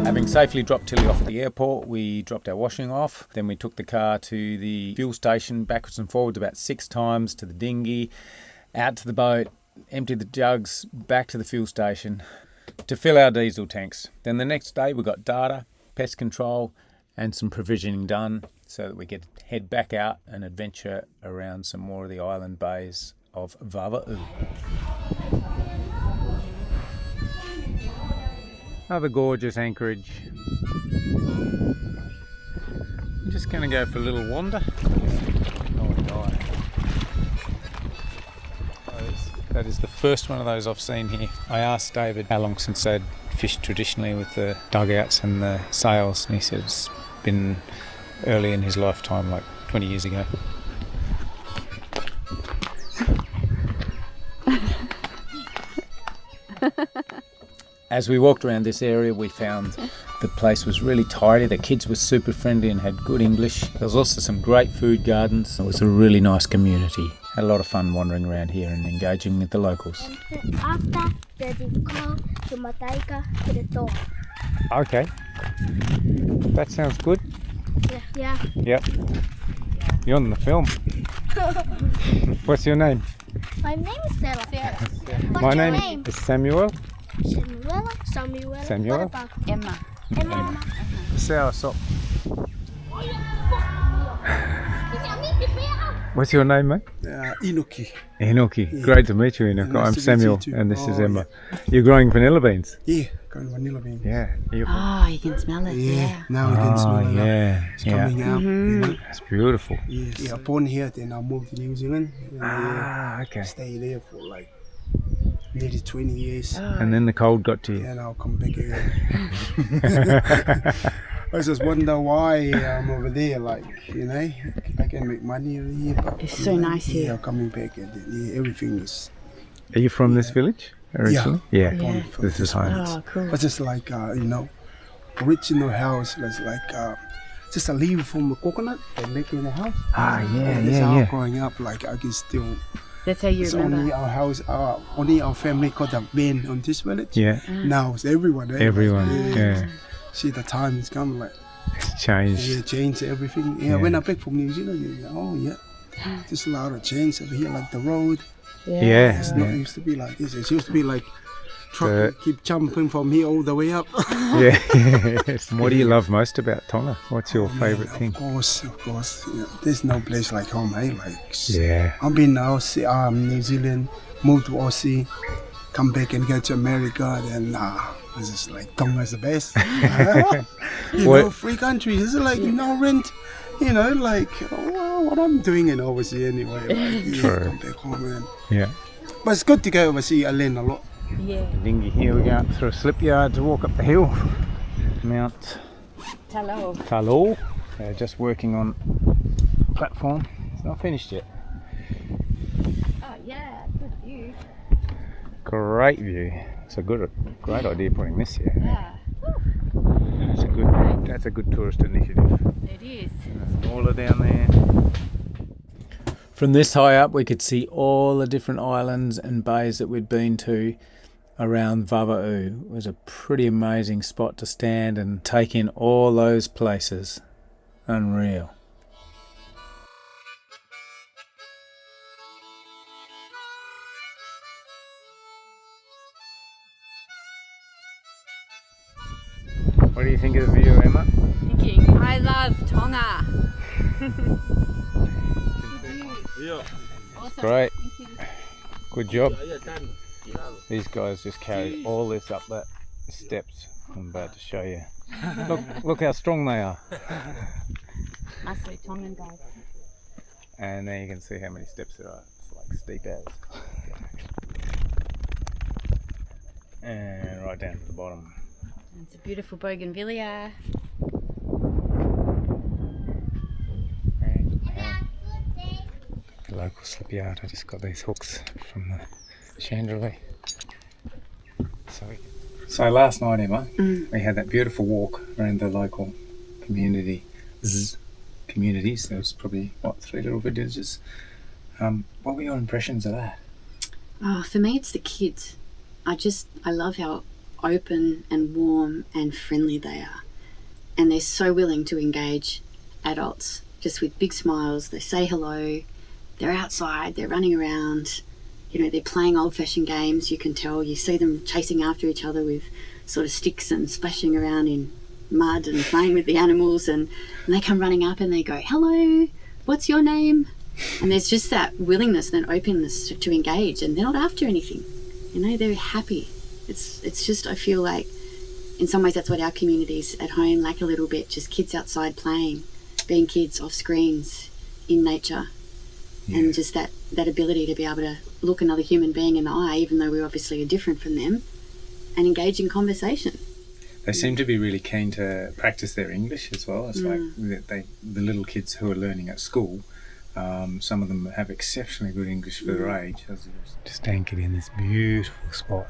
Having safely dropped Tilly off at the airport, we dropped our washing off. Then we took the car to the fuel station, backwards and forwards about 6 times, to the dinghy, out to the boat, emptied the jugs, back to the fuel station to fill our diesel tanks. Then the next day we got data, pest control and some provisioning done so that we could head back out and adventure around some more of the island bays of Vava'u. Another gorgeous anchorage. I'm just going to go for a little wander. That is the first one of those I've seen here. I asked David how long since they'd fished traditionally with the dugouts and the sails, and he said it's been early in his lifetime, like 20 years ago. As we walked around this area, we found the place was really tidy. The kids were super friendly and had good English. There was also some great food gardens. It was a really nice community. Had a lot of fun wandering around here and engaging with the locals. After they call to Mataika to the Tonga. Okay. That sounds good. Yeah. Yep. You're on the film. What's your name? My name is Sarah. What's My your name is Samuel. Samuel. Samuel. What about Emma. Emma? Sarah, so. What's your name, mate? Inoki. Inoki. Yeah. Great to meet you, Inoki. Nice I'm to Samuel, meet you too. and this is Oh, Emma. yeah. You're growing vanilla beans? Yeah, growing vanilla beans. Yeah. Oh, you can smell it. Yeah. Now you can smell it. Yeah. It's coming out. You know? It's beautiful. Yes. Yeah, born here, then I moved to New Zealand. Okay. Stay there for like nearly 20 years. And then the cold got to you. And I'll come back again. I just wonder why I'm over there, like, you know, I can make money over here. But It's so nice here. Yeah, coming back and then, everything is... Are you from this village originally? Yeah. Born from This is home. Oh, cool. But just like, you know, original house was like just a leaf from a coconut they make in a house. That's how growing up, like I can still... That's how you It's remember. only our house, only our family got a band on this village. Yeah. Now it's everyone. Everyone. Yeah. See, the time has come, like, It's changed. yeah, change everything. Yeah, when I back from New Zealand, oh yeah, just a lot of change over here, like the road. Yeah. It's not used to be like this. It used to be like truck keep jumping from here all the way up. Yeah. What do you love most about Tonga? What's your favourite thing? Of course. Yeah, there's no place like home, eh? Like, Yeah. I've been to New Zealand, moved to Aussie, come back and go to America, then this is like Tonga's the best. You know, free country. It's like no rent. You know, like what I'm doing in overseas anyway. Like, True. Come back home and Yeah. but it's good to go overseas. I learn a lot. Yeah. Dinghy here, we go up through a slip yard to walk up the hill. Mount Hello. Talo. They're just working on platform. It's not finished yet. Oh, yeah. Good view. Great view. It's a great idea putting this here. Yeah. That's a good tourist initiative. It is. There's Norla down there. From this high up we could see all the different islands and bays that we'd been to around Vava'u. It was a pretty amazing spot to stand and take in all those places. Unreal. What do you think of the view, Emma? Thinking, I love Tonga. Awesome. Great. Thank you. Good job. These guys just carried all this up that steps. I'm about to show you. Look how strong they are. Must be Tongan guys. And there you can see how many steps there are. It's like steep as. And right down to the bottom. It's a beautiful bougainvillea. The local slip yard. I just got these hooks from the chandelier. So we can So last night, Emma, we had that beautiful walk around the local communities. There was probably, 3 little villages. What were your impressions of that? Oh, for me, it's the kids. I love how open and warm and friendly they are. And they're so willing to engage adults just with big smiles. They say hello. They're outside. They're running around. They're playing old-fashioned games. You can tell. You see them chasing after each other with sort of sticks and splashing around in mud and playing with the animals. And they come running up and they go, "Hello, what's your name?" And there's just that willingness and that openness to engage. And they're not after anything. They're happy. It's just, I feel like, in some ways, that's what our communities at home lack a little bit. Just kids outside playing, being kids off screens, in nature. Yeah. And just that ability to be able to look another human being in the eye, even though we obviously are different from them, and engage in conversation. They seem to be really keen to practice their English as well. It's like the little kids who are learning at school, some of them have exceptionally good English for their age. Just anchored in this beautiful spot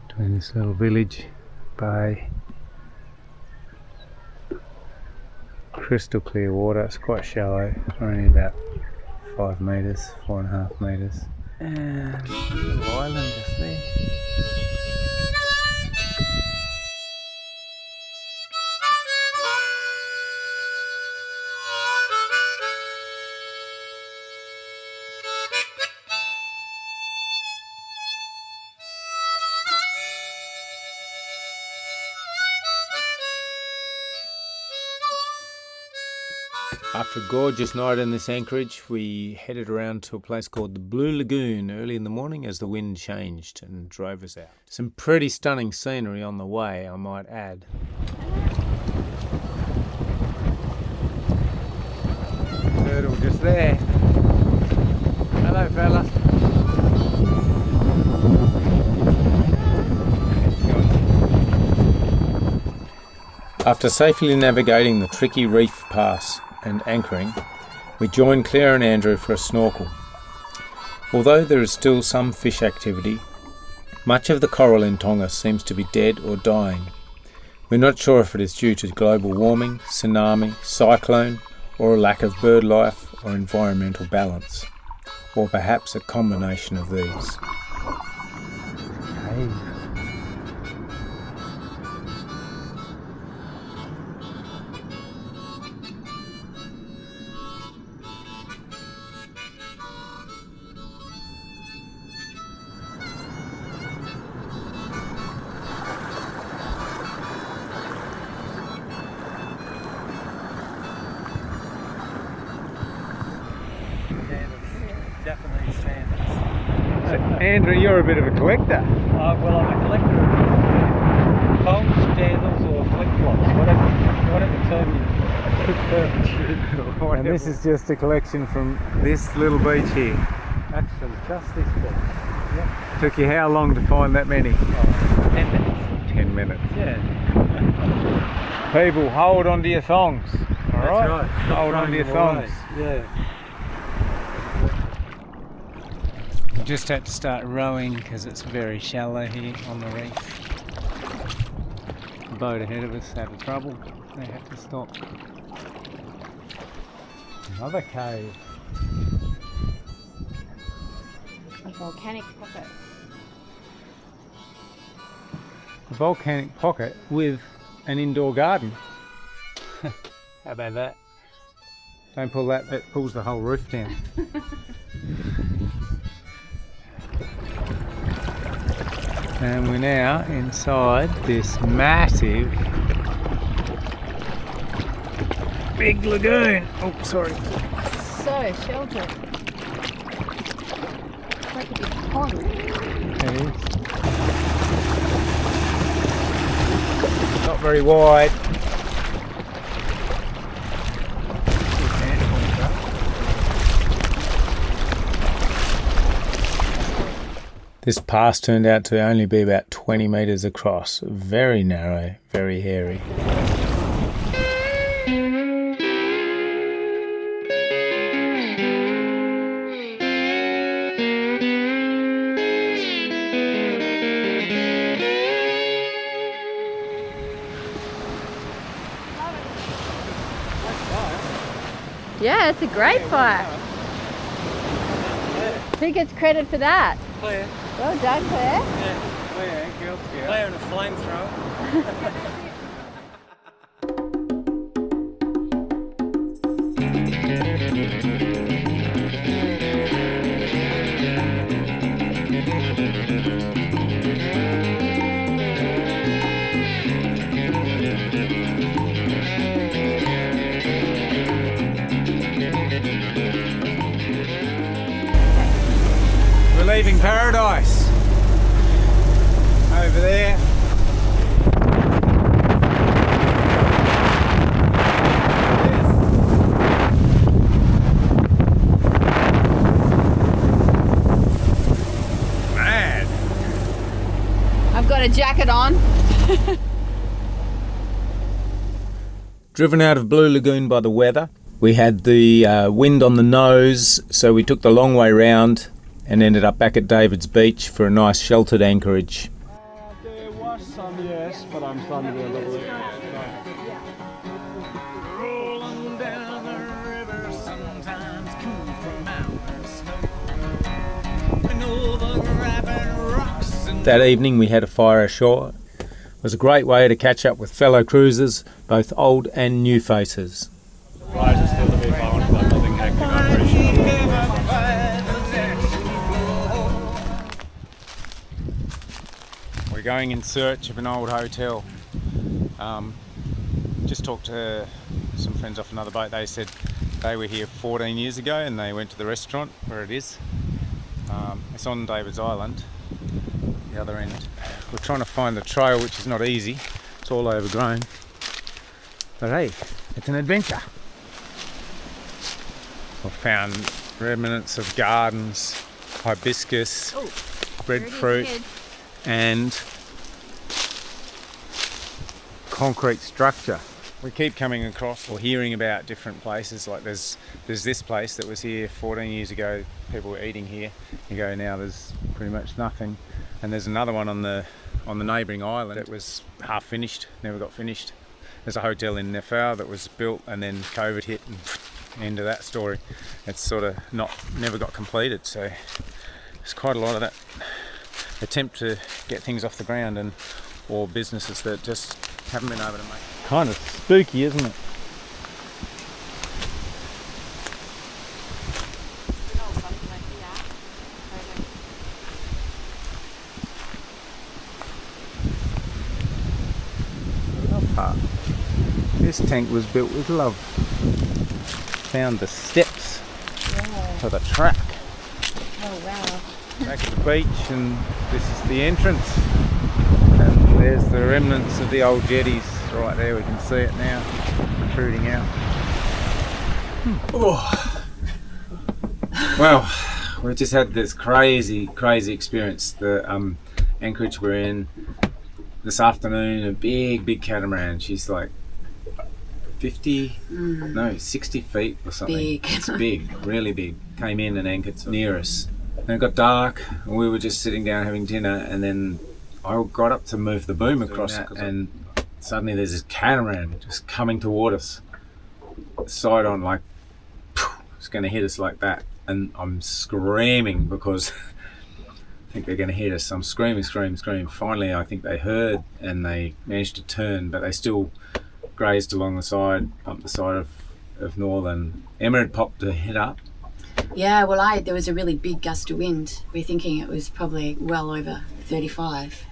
between this little village, bay. Crystal clear water. It's quite shallow, only about 5 metres, 4.5 metres. And a little island just there. After a gorgeous night in this anchorage, we headed around to a place called the Blue Lagoon early in the morning as the wind changed and drove us out. Some pretty stunning scenery on the way, I might add. Turtle just there. Hello, fella. After safely navigating the tricky Reef Pass and anchoring, we joined Claire and Andrew for a snorkel. Although there is still some fish activity, much of the coral in Tonga seems to be dead or dying. We're not sure if it is due to global warming, tsunami, cyclone, or a lack of bird life or environmental balance, or perhaps a combination of these. Hey. Definitely sandals. So, Andrew, you're a bit of a collector. Well, I'm a collector of combs, sandals, or flip-flops, whatever term you prefer to choose. And this is just a collection from this little beach here. That's from just this beach. Yep. Took you how long to find that many? 10 minutes. 10 minutes. Yeah. People, hold on to your thongs. All That's right. Stop hold on to your throwing thongs. them away. Yeah. We just had to start rowing because it's very shallow here on the reef. The boat ahead of us had trouble. They had to stop. Another cave. A volcanic pocket. A volcanic pocket with an indoor garden. How about that? Don't pull that, that pulls the whole roof down. And we're now inside this massive big lagoon. Oh, sorry. So sheltered. It's like a big pond. It is. Not very wide. This pass turned out to only be about 20 metres across. Very narrow, very hairy. Yeah, it's a great fire. Who gets credit for that? Claire. Well done, Claire. Yeah. Claire, Girl Scout. Claire and a flamethrower. We're leaving paradise. Over there. Mad. I've got a jacket on. Driven out of Blue Lagoon by the weather. We had the wind on the nose, so we took the long way round and ended up back at David's Beach for a nice sheltered anchorage. There was some, yes, but I'm starting to be a little bit. Rolling down the river, sometimes cool from outer snow. And over rapid rocks. That evening we had a fire ashore. It was a great way to catch up with fellow cruisers, both old and new faces. Rise is still to be found, but nothing hectic, I'm pretty sure. We're going in search of an old hotel. Just talked to some friends off another boat. They said they were here 14 years ago and they went to the restaurant where it is. It's on David's Island, the other end. We're trying to find the trail, which is not easy. It's all overgrown. But hey, it's an adventure. We've found remnants of gardens, hibiscus, breadfruit, and concrete structure. We keep coming across or hearing about different places. Like there's this place that was here 14 years ago. People were eating here. You go now, there's pretty much nothing. And there's another one on the neighbouring island that was half finished, never got finished. There's a hotel in Vava'u that was built and then COVID hit and end of that story. It's sort of never got completed. So there's quite a lot of that attempt to get things off the ground and or businesses that just haven't been able to make. Kind of spooky, isn't it? This tank was built with love. Found the steps to the track. Oh wow. Back at the beach, and this is the entrance. And there's the remnants of the old jetties right there. We can see it now, protruding out. Oh. Well, we just had this crazy experience. The anchorage we're in this afternoon, a big catamaran. She's like 60 feet or something. Big. It's big, really big. Came in and anchored near us. And it got dark, and we were just sitting down having dinner, and then I got up to move the boom across it, and suddenly there's this catamaran just coming toward us, side on, like, it's going to hit us like that. And I'm screaming because I think they're going to hit us. I'm screaming. Finally, I think they heard and they managed to turn, but they still grazed along the side, bumped the side of Norla, and Emma had popped her head up. Yeah, well, there was a really big gust of wind. We're thinking it was probably well over 35.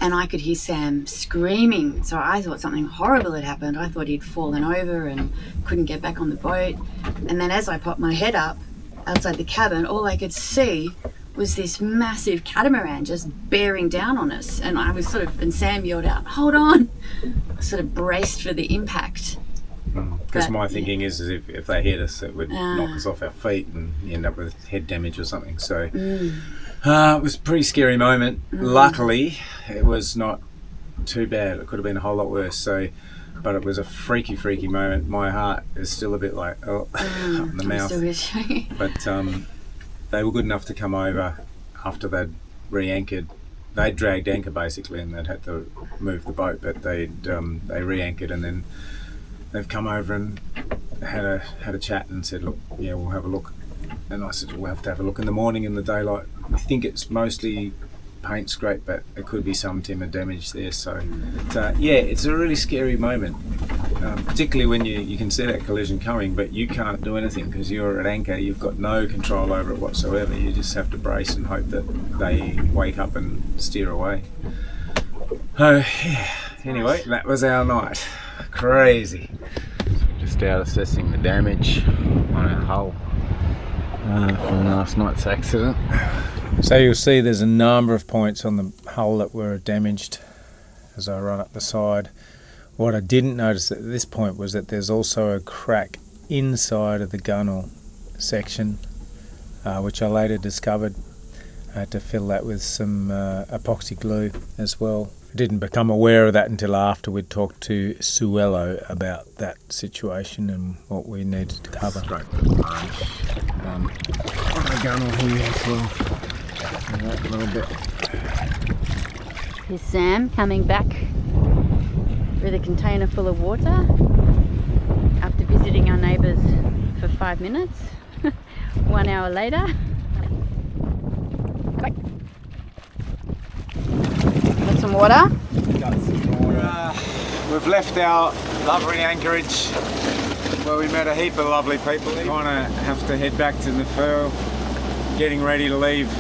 And I could hear Sam screaming. So I thought something horrible had happened. I thought he'd fallen over and couldn't get back on the boat. And then as I popped my head up outside the cabin, all I could see was this massive catamaran just bearing down on us. And I was and Sam yelled out, "Hold on!" I sort of braced for the impact. Because my thinking is if they hit us, it would knock us off our feet and end up with head damage or something. So it was a pretty scary moment. Luckily, it was not too bad. It could have been a whole lot worse. But it was a freaky moment. My heart is still a bit like up in the mouth. But they were good enough to come over after they'd re-anchored. They dragged anchor basically, and they'd had to move the boat, but they re-anchored, and then they've come over and had a chat and said, look, yeah, we'll have a look. And I said, we'll have to have a look in the morning in the daylight. I think it's mostly paint scrape, but there could be some timber damage there. So, yeah, it's a really scary moment, particularly when you can see that collision coming, but you can't do anything because you're at anchor. You've got no control over it whatsoever. You just have to brace and hope that they wake up and steer away. Oh, yeah. Anyway, that was our night. Crazy. Just out assessing the damage on our hull from last night's accident. So you'll see there's a number of points on the hull that were damaged as I run up the side. What I didn't notice at this point was that there's also a crack inside of the gunnel section, which I later discovered. I had to fill that with some epoxy glue as well. I didn't become aware of that until after we'd talked to Suelo about that situation and what we needed to cover. On the gunnel here as well. A little bit. Here's Sam coming back with a container full of water after visiting our neighbours for 5 minutes. 1 hour later. Got some water? We've left our lovely anchorage where we met a heap of lovely people. We kind of have to head back to the Fur, getting ready to leave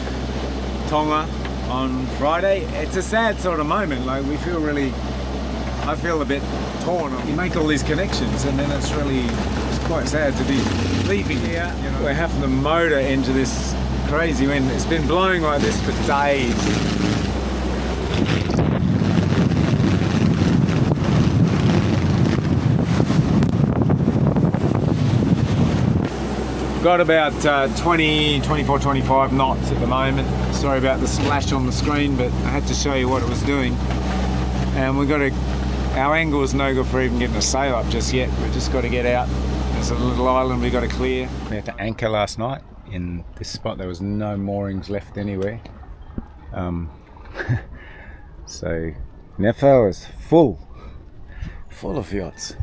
Tonga on Friday. It's a sad sort of moment. Like I feel a bit torn. You make all these connections and then it's quite sad to be leaving here. You know, we're having to motor into this crazy wind. It's been blowing like this for days. Got about 24, 25 knots at the moment. Sorry about the splash on the screen, but I had to show you what it was doing. And our angle is no good for even getting a sail up just yet. We've just got to get out. There's a little island we've got to clear. We had to anchor last night in this spot. There was no moorings left anywhere. So Nefa was full of yachts.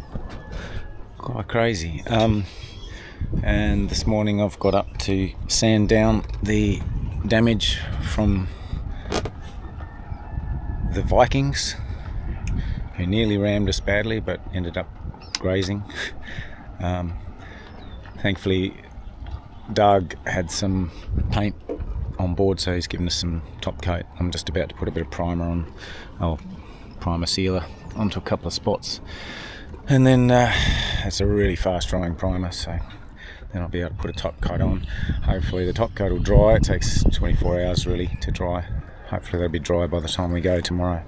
Quite crazy. And this morning I've got up to sand down the damage from the Vikings, who nearly rammed us badly but ended up grazing. Thankfully Doug had some paint on board, so he's given us some top coat. I'm just about to put a bit of primer sealer onto a couple of spots, and then it's a really fast drying primer, so then I'll be able to put a top coat on. Hopefully the top coat will dry. It takes 24 hours really to dry. Hopefully they'll be dry by the time we go tomorrow,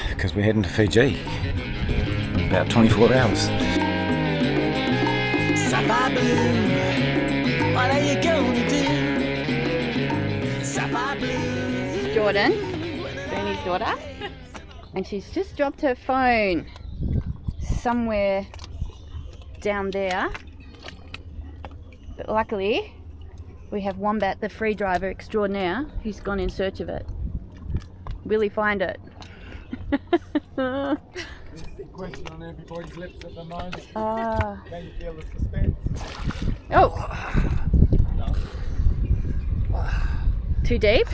because we're heading to Fiji in about 24 hours. Sapphire blue, what are you gonna do? Sapphire blue. Jordan, Bernie's daughter, and she's just dropped her phone somewhere down there. But luckily, we have Wombat, the free driver extraordinaire, who's gone in search of it. Will he find it? Big question on everybody's lips at the moment. Can you feel the suspense? Oh! Too deep?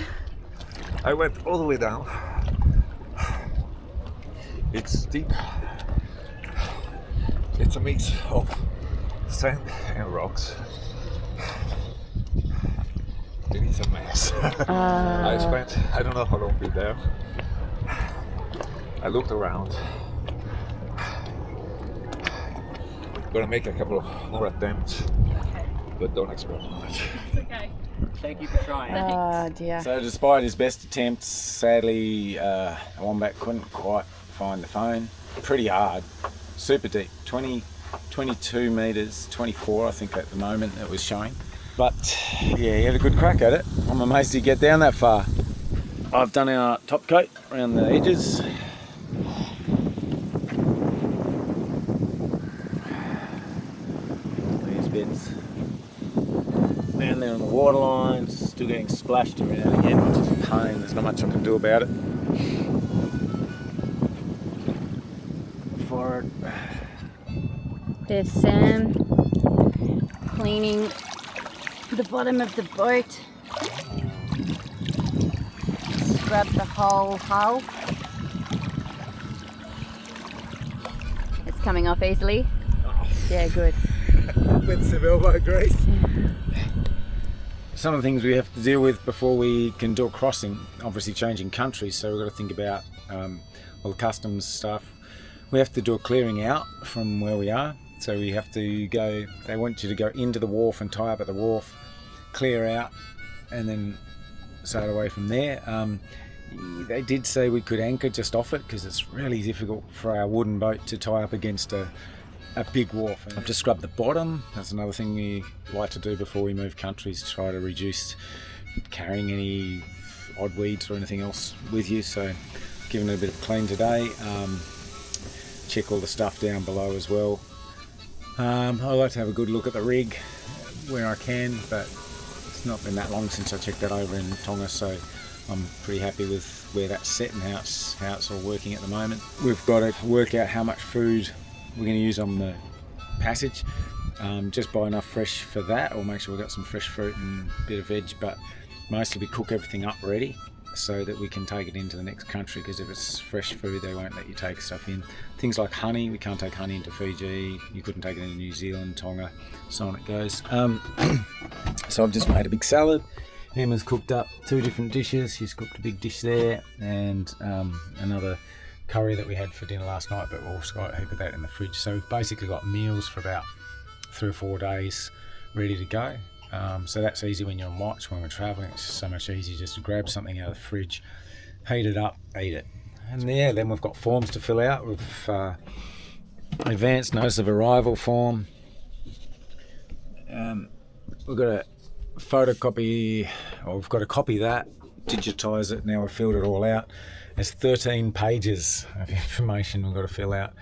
I went all the way down. It's deep. It's a mix of sand and rocks. It is a mess. I don't know how long I'll be there. I looked around. Gonna make a couple of more attempts, but don't expect much. It's okay. Thank you for trying. Oh dear. So despite his best attempts, sadly Wombat couldn't quite find the phone. Pretty hard, super deep, 22 metres, 24 I think at the moment it was showing. But yeah, he had a good crack at it. I'm amazed he'd get down that far. I've done our top coat around the edges. These bits. Down there on the water lines, still getting splashed around again, which is a pain. There's not much I can do about it. For it. There's Sam cleaning the bottom of the boat. Scrub the whole hull. It's coming off easily. Yeah, good. With some elbow grease. Some of the things we have to deal with before we can do a crossing, obviously changing countries, so we've got to think about all the customs stuff. We have to do a clearing out from where we are, so we have to go, they want you to go into the wharf and tie up at the wharf, clear out, and then sail away from there. They did say we could anchor just off it because it's really difficult for our wooden boat to tie up against a big wharf. I've just scrubbed the bottom. That's another thing we like to do before we move countries, to try to reduce carrying any odd weeds or anything else with you. So giving it a bit of clean today. Check all the stuff down below as well. I like to have a good look at the rig where I can, but it's not been that long since I checked that over in Tonga, so I'm pretty happy with where that's set and how it's all working at the moment. We've got to work out how much food we're going to use on the passage. Just buy enough fresh for that, or make sure we've got some fresh fruit and a bit of veg, but mostly we cook everything up ready so that we can take it into the next country, because if it's fresh food they won't let you take stuff in. Things like honey, we can't take honey into Fiji, you couldn't take it into New Zealand, Tonga, so on it goes. So I've just made a big salad. Emma's cooked up 2 different dishes. She's cooked a big dish there and another curry that we had for dinner last night, but we've also got a heap of that in the fridge. So we've basically got meals for about 3 or 4 days ready to go. So that's easy when you're on watch, when we're travelling. It's just so much easier just to grab something out of the fridge, heat it up, eat it. And yeah, then we've got forms to fill out. We've advanced notice of arrival form. We've got to photocopy, or we've got to copy that, digitise it. Now we've filled it all out. There's 13 pages of information we've got to fill out.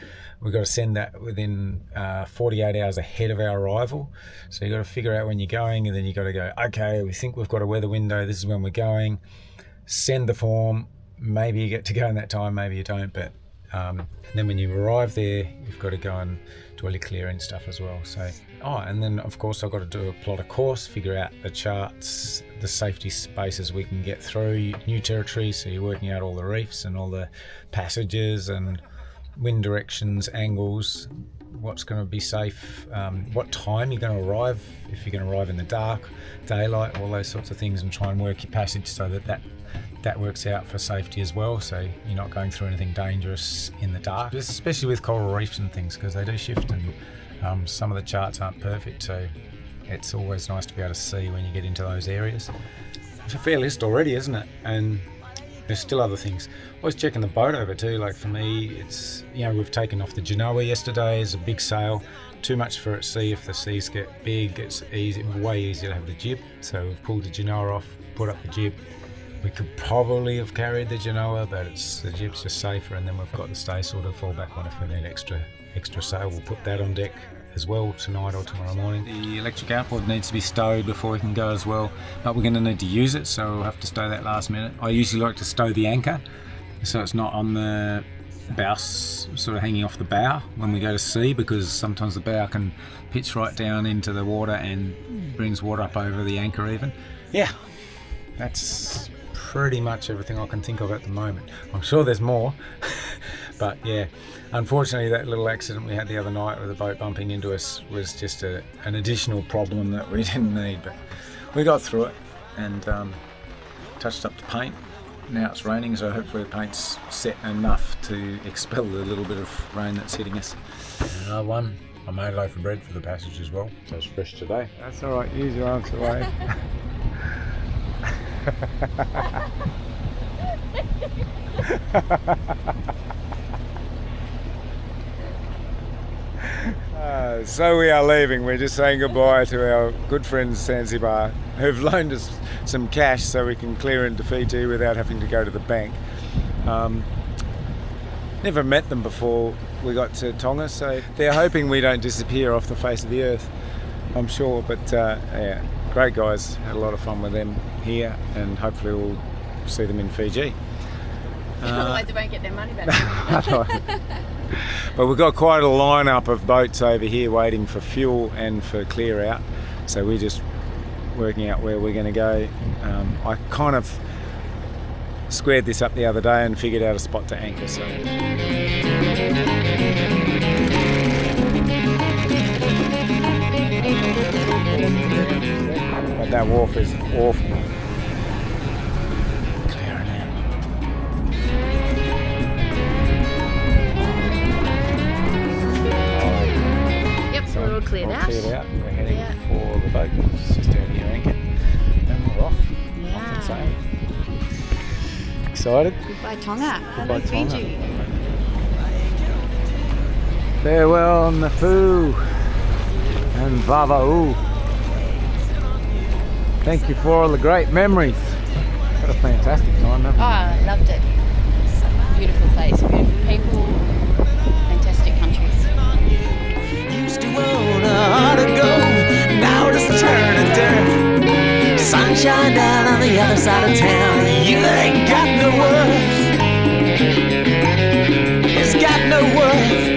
We've got to send that within 48 hours ahead of our arrival. So you've got to figure out when you're going, and then you've got to go, okay, we think we've got a weather window, this is when we're going. Send the form. Maybe you get to go in that time, maybe you don't, but then when you arrive there, you've got to go and do all your clearing stuff as well. So, and then of course I've got to do a plot of course, figure out the charts, the safety spaces we can get through, new territory, so you're working out all the reefs and all the passages and wind directions, angles, what's going to be safe, what time you're going to arrive, if you're going to arrive in the dark, daylight, all those sorts of things, and try and work your passage so that works out for safety as well, so you're not going through anything dangerous in the dark, especially with coral reefs and things, because they do shift and some of the charts aren't perfect, so it's always nice to be able to see when you get into those areas. It's a fair list already, isn't it? And there's still other things. Always checking the boat over too. Like for me, it's, we've taken off the Genoa yesterday. It's a big sail. Too much for at sea. If the seas get big, it's way easier to have the jib. So we've pulled the Genoa off, put up the jib. We could probably have carried the Genoa, but the jib's just safer. And then we've got the staysail to fall back on if we need extra sail. We'll put that on deck as well tonight or tomorrow morning. The electric outboard needs to be stowed before we can go as well, but we're going to need to use it, so we'll have to stow that last minute. I usually like to stow the anchor so it's not on the bow, sort of hanging off the bow when we go to sea, because sometimes the bow can pitch right down into the water and brings water up over the anchor even. Yeah, that's pretty much everything I can think of at the moment. I'm sure there's more. But yeah, unfortunately that little accident we had the other night with the boat bumping into us was just an additional problem that we didn't need, but we got through it and touched up the paint. Now it's raining, so hopefully the paint's set enough to expel the little bit of rain that's hitting us. Another one. I made a loaf of bread for the passage as well, so it's fresh today. That's all right, use your arms away. So we are leaving. We're just saying goodbye to our good friends Zanzibar, who've loaned us some cash so we can clear into Fiji without having to go to the bank. Never met them before we got to Tonga, so they're hoping we don't disappear off the face of the earth, I'm sure. But yeah, great guys. Had a lot of fun with them here, and hopefully we'll see them in Fiji. Otherwise they won't get their money back. But we've got quite a lineup of boats over here waiting for fuel and for clear out. So we're just working out where we're going to go. I kind of squared this up the other day and figured out a spot to anchor. So. But that wharf is awful. Clearing out. Yep, so we're all cleared out. Cleared out. We're heading for the boat. It's just out here anchored. And we're off. Yeah. Off and sailing. Excited? Goodbye Tonga. Goodbye, Hello Fiji. Farewell Nafoo and Vava'u. Thank you for all the great memories. Had a fantastic time, haven't Oh, I loved it. Beautiful place, beautiful people, fantastic countries. Used to own a heart of gold, now it's turning dirt. Sunshine down on the other side of town, you ain't got no worth. It's got no worth.